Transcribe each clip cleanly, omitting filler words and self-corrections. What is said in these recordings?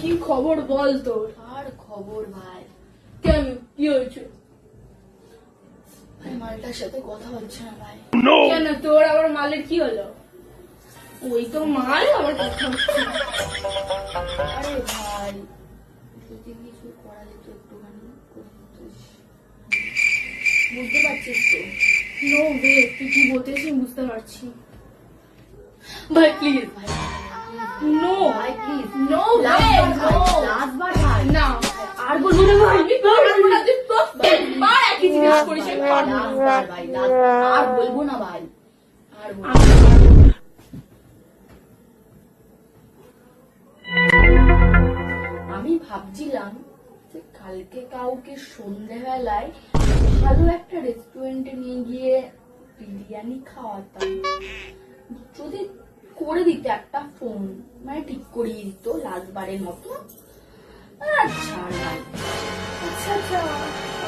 কি খবর বল তোর? আর খবর ভাই, কেন, কি হয়েছে? ভাই মালটার সাথে কথা হচ্ছে না ভাই। কেন তোর আবার মালের কি হলো? ওই তো মাল আবার কথা হচ্ছে না। আরে ভাই যদি কিছু করা যেত একটুখানি বুঝতে পারছিস তো? নো ওয়ে, তুই কি বলতেছিস বুঝতে পারছি। ভাই প্লিজ ভাই, নো ভাই প্লিজ, নো লাস্ট বার ভাই, না, আর বলবো না ভাই, প্রত্যেকবার একই জিনিস করিস। লাস্ট বার ভাই, আর বলবো না ভাই, আর বলবো না। আমি ভাবছিলাম যে কালকে কাউকে সন্ধ্যেবেলায় ভালো একটা রেস্টুরেন্টে নিয়ে গিয়ে বিরিয়ানি খাওয়াতাম, যদি করে দিত একটা ফোন, মানে ঠিক করিয়ে দিত লাস্ট বারের মতো। আচ্ছা ভাই, আচ্ছা আচ্ছা,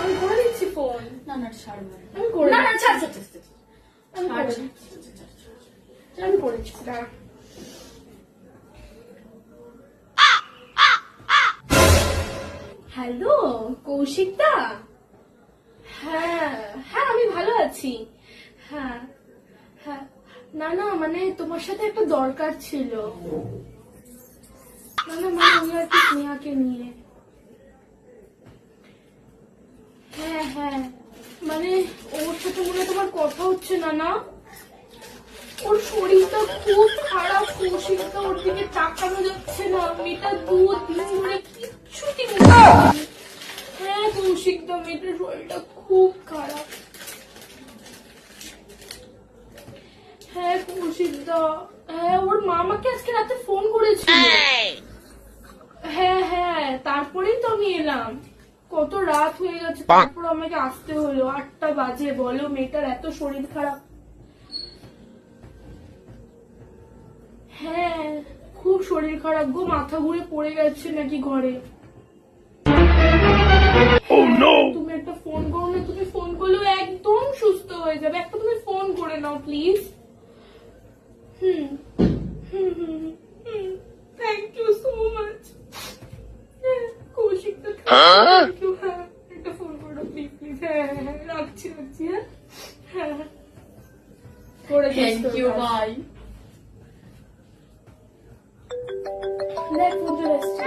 আমি করে দিচ্ছি ফোন। না না ছাড় ভাই, আমি করে না না দিচ্ছি। ছাড় ছাড় ছাড়, ছাড়, আমি ছাড়, করে ছাড়, দিচ্ছি। ছাড়, ছাড়, ছাড়, ছাড়। আমি করে দিচ্ছি, দাঁড়া। হ্যালো কৌশিকদা। হ্যাঁ হ্যাঁ, আমি ভালো আছি। হ্যাঁ হ্যাঁ, না না মানে তোমার সাথে একটা দরকার ছিল। না না মানে আমি আর কি স্নেহাকে নিয়ে। হ্যাঁ হ্যাঁ, মানে ওর সাথে মনে হয় তোমার কথা হচ্ছে না না? ওর শরীরটা খুব খারাপ কৌশিকদা, ওর দিকে তাকানো যাচ্ছে না। মেয়েটা 2 দিন ধরে কিচ্ছুটি বলছে। হ্যাঁ কৌশিকদা, মেয়েটার শরীরটা খুব খারাপ। হ্যাঁ কৌশিকদা, হ্যাঁ ওর মা আমাকে আজকে রাতে ফোন করেছিল। হ্যাঁ হ্যাঁ, তারপরেই তো আমি এলাম। কত রাত হয়ে গেছে, তারপর আমাকে আসতে হলো। 8টা বাজে, বলো মেয়েটার এত শরীর খারাপ। হ্যাঁ খুব শরীর খারাপ গো, মাথা ঘুরে পড়ে গেছে নাকি ঘরে। তুমি একটা ফোন করো না, তুমি ফোন করলেও একদম সুস্থ হয়ে যাবে। একটা তুমি ফোন করে নাও প্লিজ। হুম হুম হুম হুম, thank you so much. Koushik তো থ্যাংক ইউ। হ্যাঁ একটা ফোন করো প্লিজ প্লিজ। হ্যাঁ হ্যাঁ, রাখছি রাখছি। হ্যাঁ হ্যাঁ করে থ্যাংক ইউ ভাই। দেখ ফোন চলে এসছে।